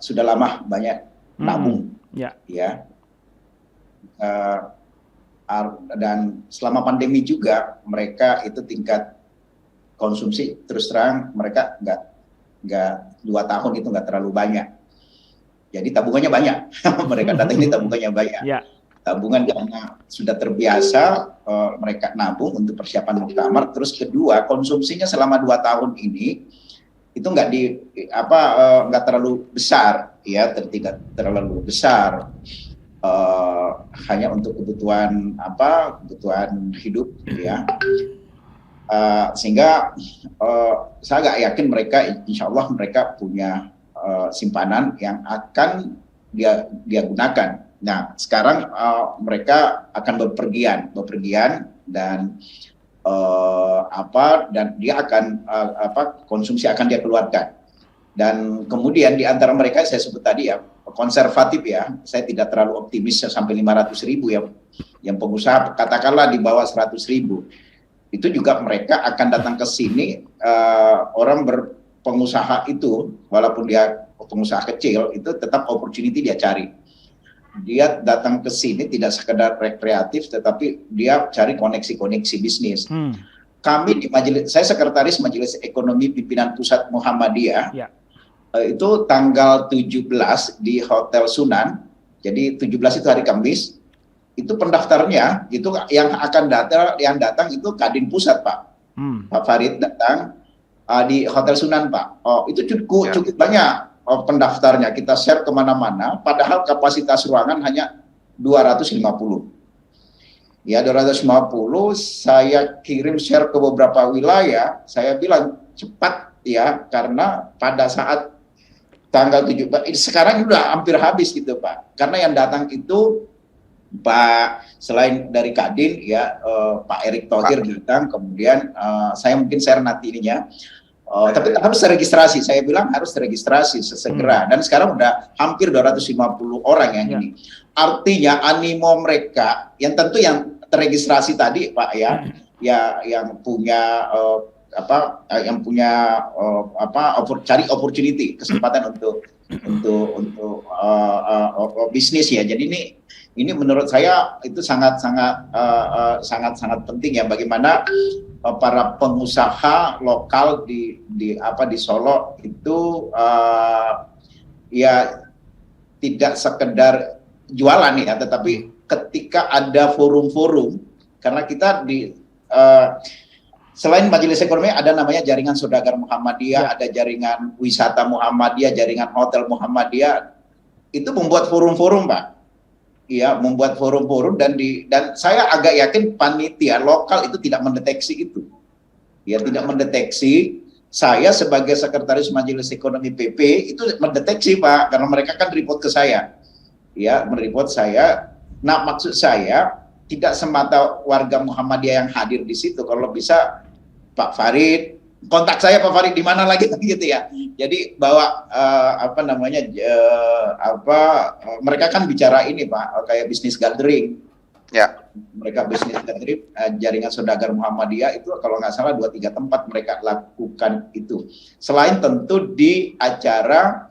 sudah lama banyak nabung, ya. Dan selama pandemi juga mereka itu tingkat konsumsi terus terang mereka nggak 2 tahun itu nggak terlalu banyak. Jadi tabungannya banyak, mereka datang ini tabungannya banyak. Ya. Tabungan karena sudah terbiasa mereka nabung untuk persiapan muktamar. Terus kedua, konsumsinya selama 2 tahun ini itu nggak terlalu besar, ya, tidak terlalu besar, hanya untuk kebutuhan hidup, ya. Sehingga saya agak yakin mereka, insya Allah mereka punya simpanan yang akan dia gunakan. Nah, sekarang mereka akan bepergian dan dan dia akan konsumsi akan dia keluarkan. Dan kemudian di antara mereka saya sebut tadi ya konservatif ya, saya tidak terlalu optimis sampai 500.000 ya, yang pengusaha katakanlah di bawah 100.000 itu juga mereka akan datang ke sini. Orang berpengusaha itu walaupun dia pengusaha kecil itu tetap opportunity dia cari. Dia datang ke sini tidak sekedar rekreatif, tetapi dia cari koneksi-koneksi bisnis. Kami di majelis, saya sekretaris Majelis Ekonomi Pimpinan Pusat Muhammadiyah, itu tanggal 17 di Hotel Sunan, jadi 17 itu hari Kamis, itu pendaftarnya, itu yang akan datang itu Kadin Pusat, Pak. Pak Farid datang di Hotel Sunan, Pak. Itu cukup banyak. Pendaftarnya kita share kemana-mana, padahal kapasitas ruangan hanya 250. Ya, 250, saya kirim share ke beberapa wilayah, saya bilang cepat ya, karena pada saat tanggal 7, sekarang udah hampir habis gitu Pak, karena yang datang itu Pak, selain dari Kadin ya, Pak Erick Thohir datang, kemudian saya mungkin share nanti ininya. Tapi harus registrasi, saya bilang harus registrasi sesegera, dan sekarang udah hampir 250 orang yang ini. Artinya animo mereka yang tentu yang terregistrasi tadi Pak ya, yang punya cari opportunity, kesempatan untuk bisnis ya. Jadi ini menurut saya itu sangat penting ya, bagaimana para pengusaha lokal di Solo itu ya tidak sekedar jualan ya, tetapi ketika ada forum-forum, karena kita selain Majelis Ekonomi ada namanya Jaringan Saudagar Muhammadiyah, ada Jaringan Wisata Muhammadiyah, Jaringan Hotel Muhammadiyah, itu membuat forum-forum Pak. Ya, membuat forum-forum dan saya agak yakin panitia lokal itu tidak mendeteksi itu. Ya, tidak mendeteksi. Saya sebagai sekretaris Majelis Ekonomi PP itu mendeteksi Pak, karena mereka kan report ke saya. Ya, mereport saya. Nah, maksud saya tidak semata warga Muhammadiyah yang hadir di situ, kalau bisa Pak Farid, kontak saya Pak Farid di mana lagi gitu ya. Jadi bawa mereka kan bicara ini Pak, kayak bisnis gathering. Ya. Mereka bisnis gathering, Jaringan Saudagar Muhammadiyah itu kalau nggak salah 2-3 tempat mereka lakukan itu. Selain tentu di acara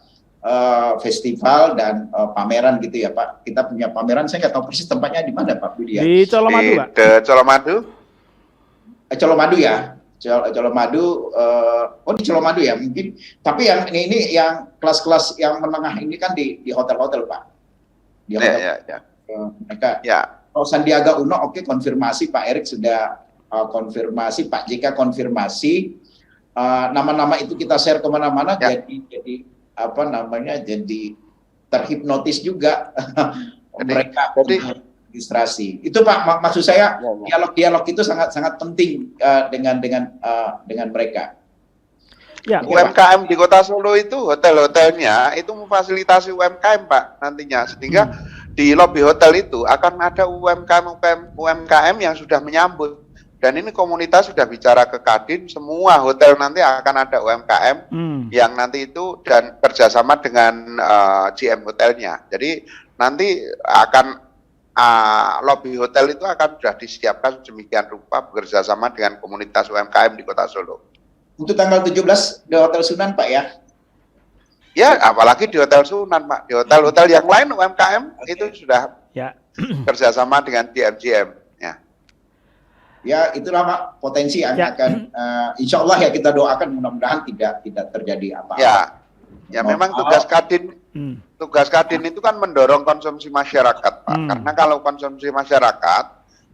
festival dan pameran gitu ya Pak. Kita punya pameran, saya nggak tahu persis tempatnya di mana Pak Budi ya. Di Colomadu Pak. Di Colomadu. Colomadu ya. Colomadu, di Colomadu ya mungkin. Tapi yang ini yang kelas-kelas yang menengah ini kan di hotel-hotel Pak. Di hotel. Mereka Ya, Sandiaga Uno oke, konfirmasi, Pak Erik sudah konfirmasi, Pak JK konfirmasi. Nama-nama itu kita share kemana-mana, ya. jadi apa namanya, jadi terhipnotis juga mereka Jadi registrasi. Itu Pak, maksud saya ya, ya. dialog-dialog itu sangat penting dengan mereka. Ya, UMKM di Kota Solo itu hotel-hotelnya itu memfasilitasi UMKM Pak nantinya, sehingga di lobi hotel itu akan ada UMKM yang sudah menyambut. Dan ini komunitas sudah bicara ke Kadin, semua hotel nanti akan ada UMKM yang nanti itu dan kerjasama dengan GM hotelnya. Jadi nanti akan lobi hotel itu akan sudah disiapkan sedemikian rupa bekerjasama dengan komunitas UMKM di Kota Solo. Untuk tanggal 17 di Hotel Sunan Pak ya? Ya, apalagi di Hotel Sunan Pak. Di hotel-hotel yang lain UMKM itu sudah kerjasama dengan GM. Ya, itulah Pak potensi yang akan insya Allah ya kita doakan mudah-mudahan tidak terjadi apa-apa. Ya memang tugas Kadin itu kan mendorong konsumsi masyarakat Pak. Karena kalau konsumsi masyarakat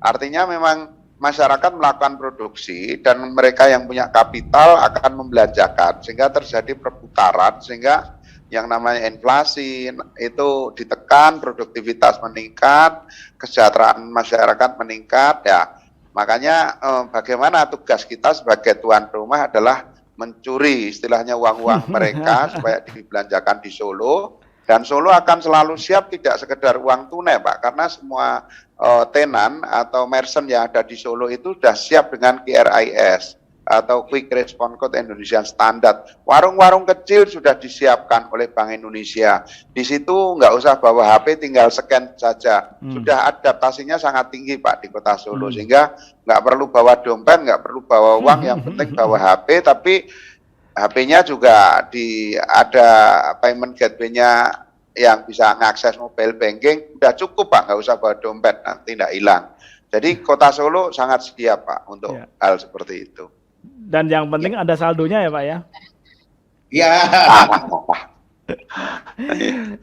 artinya memang masyarakat melakukan produksi dan mereka yang punya kapital akan membelanjakan sehingga terjadi perputaran, sehingga yang namanya inflasi itu ditekan, produktivitas meningkat, kesejahteraan masyarakat meningkat ya. Makanya bagaimana tugas kita sebagai tuan rumah adalah mencuri istilahnya uang-uang mereka supaya dibelanjakan di Solo, dan Solo akan selalu siap tidak sekedar uang tunai Pak, karena semua tenan atau merchant yang ada di Solo itu sudah siap dengan QRIS atau Quick Response Code Indonesian Standard. Warung-warung kecil sudah disiapkan oleh Bank Indonesia. Di situ nggak usah bawa HP, tinggal scan saja. Sudah adaptasinya sangat tinggi Pak di Kota Solo, sehingga nggak perlu bawa dompet, nggak perlu bawa uang, yang penting bawa HP, tapi HP-nya juga ada payment gateway-nya yang bisa mengakses mobile banking, udah cukup Pak, nggak usah bawa dompet, nanti tidak hilang. Jadi Kota Solo sangat siap Pak untuk hal seperti itu. Dan yang penting ada saldonya ya Pak ya? Ya.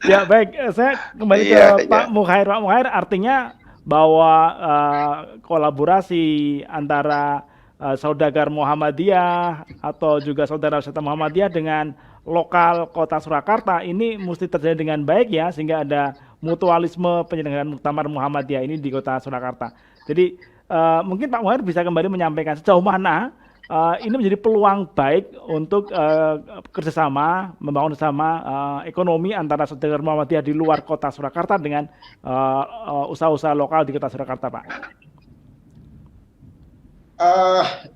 Ya baik, saya kembali ke Pak Mukhair. Pak Mukhair, artinya bahwa kolaborasi antara saudagar Muhammadiyah atau juga saudara wisata Muhammadiyah dengan lokal Kota Surakarta ini mesti terjadi dengan baik ya, sehingga ada mutualisme penyelenggaraan Muktamar Muhammadiyah ini di Kota Surakarta. Jadi mungkin Pak Mukhair bisa kembali menyampaikan sejauh mana ini menjadi peluang baik untuk kerjasama, membangun sama ekonomi antara saudagar Muhammadiyah di luar Kota Surakarta dengan usaha-usaha lokal di Kota Surakarta, Pak.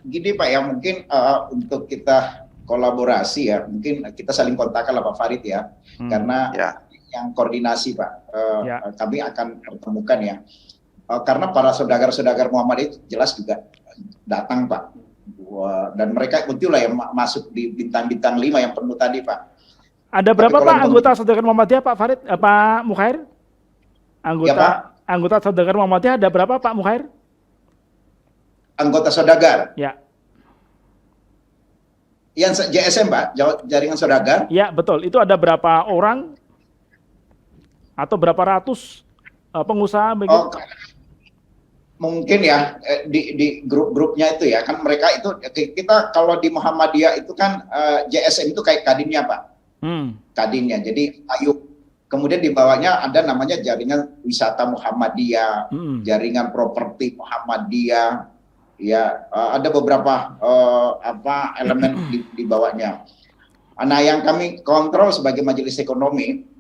Gini Pak ya, mungkin untuk kita kolaborasi ya, mungkin kita saling kontakkan lah Pak Farid ya, karena yang koordinasi Pak, kami akan pertemukan ya, karena para saudagar-saudagar Muhammadiyah itu jelas juga datang Pak. Dan mereka itulah yang masuk di bintang-bintang 5 yang penuh tadi Pak. Ada berapa Pak anggota saudagar Muhammadiyah Pak Farid, Pak Mukhair? Anggota saudagar Muhammadiyah ada berapa Pak Mukhair? Anggota saudagar? Ya. Yang JSM Pak, jaringan saudagar? Ya betul, itu ada berapa orang atau berapa ratus pengusaha begitu? Mungkin ya di grup-grupnya itu ya, kan mereka itu, kita kalau di Muhammadiyah itu kan JSM itu kayak kadinnya Pak, kadinnya. Jadi ayo, kemudian di bawahnya ada namanya jaringan wisata Muhammadiyah, jaringan properti Muhammadiyah, ya ada beberapa elemen di bawahnya. Nah yang kami kontrol sebagai majelis ekonomi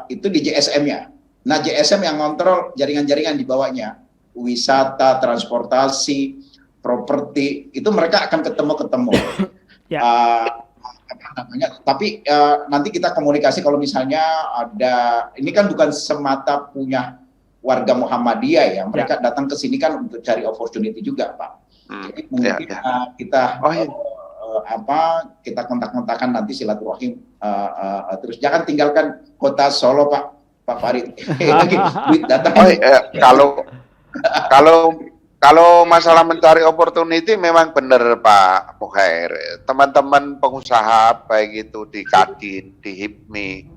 itu di JSM-nya. Nah JSM yang kontrol jaringan-jaringan di bawahnya. Wisata, transportasi, properti, itu mereka akan ketemu. Tapi nanti kita komunikasi kalau misalnya ada, ini kan bukan semata punya warga Muhammadiyah ya, mereka datang ke sini kan untuk cari opportunity juga Pak. Jadi mungkin kita kontak-kontakan nanti silaturahim terus, jangan tinggalkan Kota Solo Pak Farid. Lagi duit datang. Kalau masalah mencari opportunity memang benar Pak Mukhair. Teman-teman pengusaha baik itu di Kadin, di HIPMI,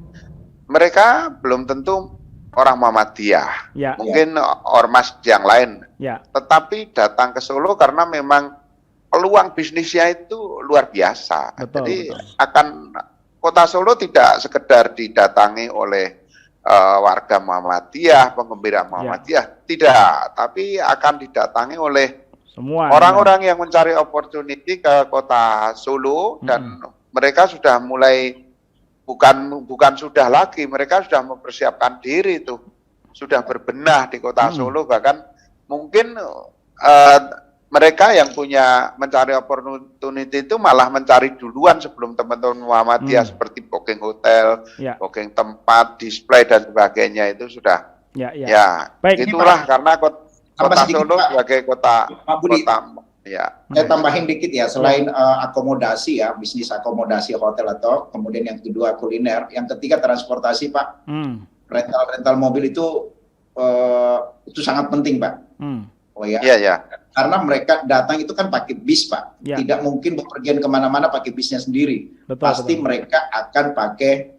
mereka belum tentu orang Muhammadiyah, Ya, mungkin ormas yang lain, ya, tetapi datang ke Solo karena memang peluang bisnisnya itu luar biasa. betul, Jadi betul. akan kota Solo tidak sekedar didatangi oleh warga Muhammadiyah, penggembira Muhammadiyah, tidak, tapi akan didatangi oleh Semua. orang-orang yang mencari opportunity ke kota Solo dan mereka sudah mulai bukan sudah lagi, mereka sudah mempersiapkan diri tuh, sudah berbenah di kota Solo, bahkan mungkin mereka yang punya mencari opportunity itu malah mencari duluan sebelum teman-teman Muhammadiyah seperti booking hotel, booking tempat, display dan sebagainya itu sudah. Ya, baik, itulah karena kota Solo sebagai kota ya. Saya tambahin dikit ya, selain akomodasi ya, bisnis akomodasi hotel atau kemudian yang kedua kuliner, yang ketiga transportasi Pak. Rental mobil itu sangat penting Pak. Oh ya. Karena mereka datang itu kan pakai bis Pak, tidak mungkin bepergian kemana-mana pakai bisnya sendiri. Pasti mereka akan pakai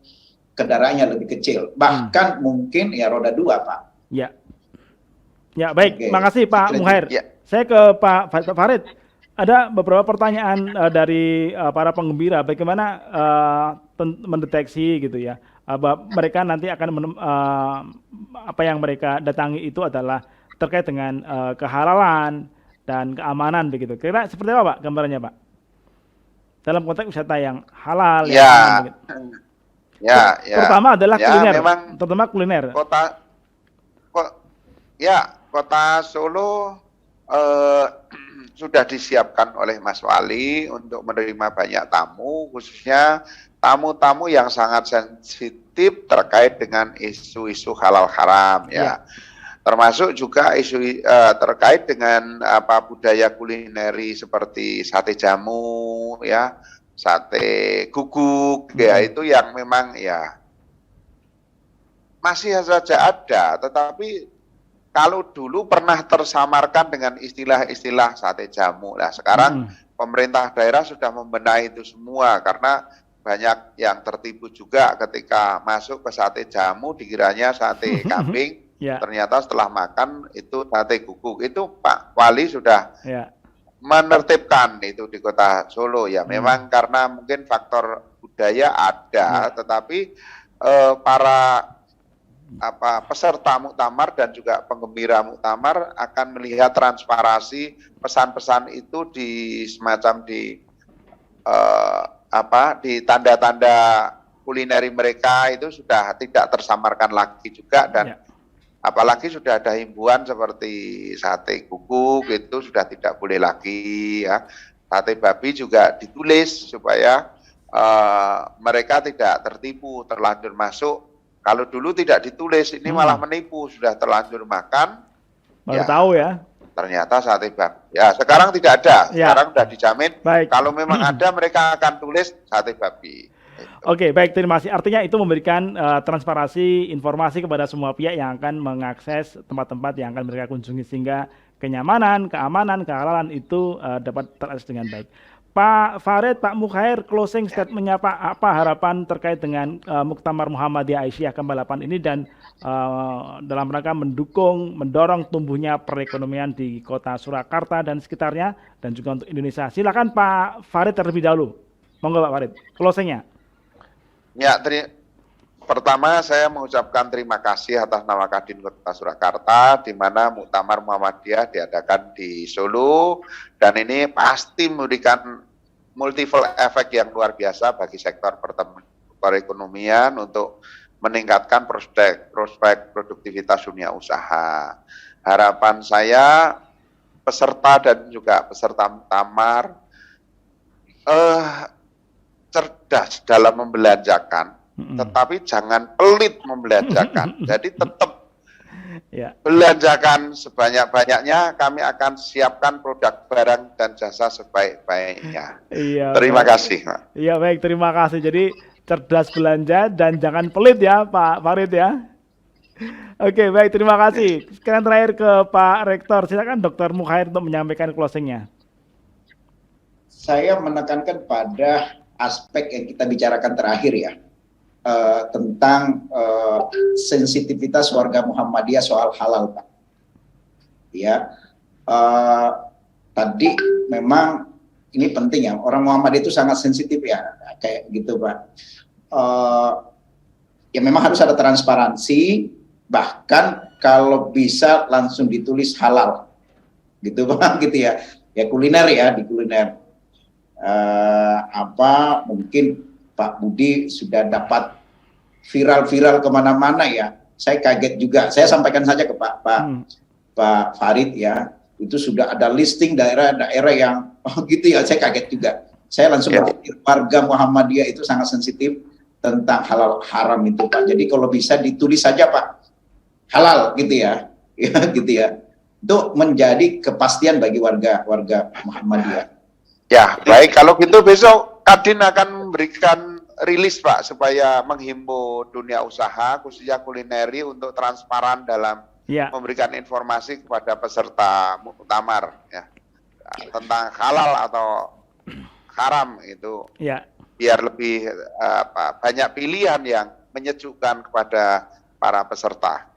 kendaraannya lebih kecil, bahkan mungkin ya roda 2 Pak. Ya baik, makasih Pak Muhair. Saya ke Pak Farid. Ada beberapa pertanyaan dari para penggembira, bagaimana mendeteksi gitu ya, mereka nanti akan apa yang mereka datangi itu adalah terkait dengan kehalalan dan keamanan begitu. Kira seperti apa Pak gambarannya Pak? Dalam konteks wisata yang halal. Ya. Terutama adalah kuliner. Terutama kuliner. Kota Solo sudah disiapkan oleh Mas Wali untuk menerima banyak tamu, khususnya tamu-tamu yang sangat sensitif terkait dengan isu-isu halal haram ya. Termasuk juga isu terkait dengan budaya kulineri seperti sate jamu ya, sate guguk ya, itu yang memang ya masih saja ada, tetapi kalau dulu pernah tersamarkan dengan istilah-istilah sate jamu. Nah, sekarang pemerintah daerah sudah membenahi itu semua karena banyak yang tertipu juga ketika masuk ke sate jamu dikiranya sate kambing. Ternyata setelah makan itu sate guguk. Itu Pak Wali sudah menertibkan itu di kota Solo ya. Memang karena mungkin faktor budaya ada, tetapi para peserta muktamar dan juga penggembira muktamar akan melihat transparansi pesan-pesan itu di semacam di tanda-tanda kulineri mereka itu sudah tidak tersamarkan lagi juga, dan apalagi sudah ada himbauan seperti sate guguk itu sudah tidak boleh lagi ya. Sate babi juga ditulis supaya mereka tidak tertipu terlanjur masuk. Kalau dulu tidak ditulis, ini malah menipu, sudah terlanjur makan. Baru tahu ya. Ternyata sate babi. Ya, sekarang tidak ada. Sekarang sudah dijamin. Kalau memang ada, mereka akan tulis sate babi. Oke, baik, terima kasih. Artinya itu memberikan transparansi informasi kepada semua pihak yang akan mengakses tempat-tempat yang akan mereka kunjungi, sehingga kenyamanan, keamanan, kehalalan itu dapat terakses dengan baik. Pak Farid, Pak Muhair, closing statement-nya Pak, apa harapan terkait dengan Muktamar Muhammadiyah Aisyah ke-8 ini dan dalam rangka mendorong tumbuhnya perekonomian di kota Surakarta dan sekitarnya dan juga untuk Indonesia. Silakan Pak Farid terlebih dahulu. Monggo Pak Farid, closing-nya. Ya, pertama saya mengucapkan terima kasih atas nama Kadin Kota Surakarta, di mana Muktamar Muhammadiyah diadakan di Solo, dan ini pasti memberikan multiple efek yang luar biasa bagi sektor perekonomian untuk meningkatkan prospek produktivitas dunia usaha. Harapan saya peserta dan juga peserta muktamar cerdas dalam membelanjakan, tetapi jangan pelit membelanjakan. Jadi tetap belanjakan sebanyak-banyaknya, kami akan siapkan produk barang dan jasa sebaik-baiknya. Terima kasih. Iya baik, terima kasih. Jadi cerdas belanja dan jangan pelit ya Pak Farid ya. Oke baik, terima kasih. Sekarang terakhir ke Pak Rektor, silakan Dr. Muhair untuk menyampaikan closingnya. Saya menekankan pada aspek yang kita bicarakan terakhir ya. tentang sensitivitas warga Muhammadiyah soal halal, Pak. Ya, tadi memang ini penting ya, orang Muhammadiyah itu sangat sensitif ya, kayak gitu, Pak. Ya memang harus ada transparansi, bahkan kalau bisa langsung ditulis halal, gitu Pak, gitu ya. Ya kuliner ya, di kuliner. Mungkin Pak Budi sudah dapat viral-viral kemana-mana ya. Saya kaget juga. Saya sampaikan saja ke Pak Farid ya. Itu sudah ada listing daerah-daerah yang gitu ya. Saya kaget juga. Saya langsung berpikir warga Muhammadiyah itu sangat sensitif tentang halal haram itu, Pak. Jadi kalau bisa ditulis saja, Pak, halal gitu ya, ya gitu ya. Itu menjadi kepastian bagi warga Muhammadiyah. Ya, baik. Kalau gitu besok Kadin akan memberikan rilis, Pak, supaya menghimbau dunia usaha, khususnya kulineri, untuk transparan dalam memberikan informasi kepada peserta muktamar ya, tentang halal atau haram itu, biar lebih banyak pilihan yang menyejukkan kepada para peserta.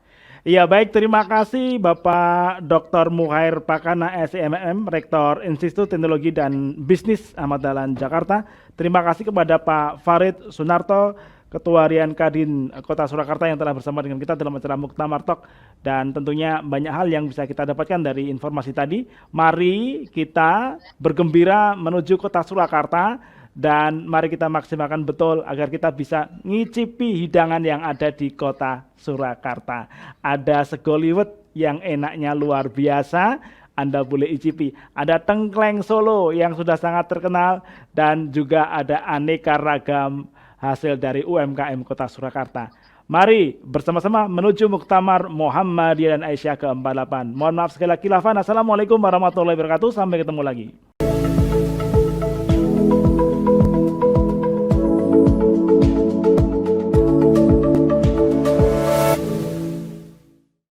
Iya, baik, terima kasih Bapak Dr. Mukhair Pakana SIMM, Rektor Institut Teknologi dan Bisnis Ahmad Dahlan Jakarta. Terima kasih kepada Pak Farid Sunarto, Ketua Harian Kadin Kota Surakarta yang telah bersama dengan kita dalam acara Muktamar Talk, dan tentunya banyak hal yang bisa kita dapatkan dari informasi tadi. Mari kita bergembira menuju Kota Surakarta dan mari kita maksimalkan betul agar kita bisa ngicipi hidangan yang ada di Kota Surakarta. Ada sego liwet yang enaknya luar biasa, Anda boleh icipi. Ada tengkleng Solo yang sudah sangat terkenal, dan juga ada aneka ragam hasil dari UMKM Kota Surakarta. Mari bersama-sama menuju Muktamar Muhammadiyah dan Aisyah ke-48. Mohon maaf sekali lagi, Assalamualaikum warahmatullahi wabarakatuh. Sampai ketemu lagi.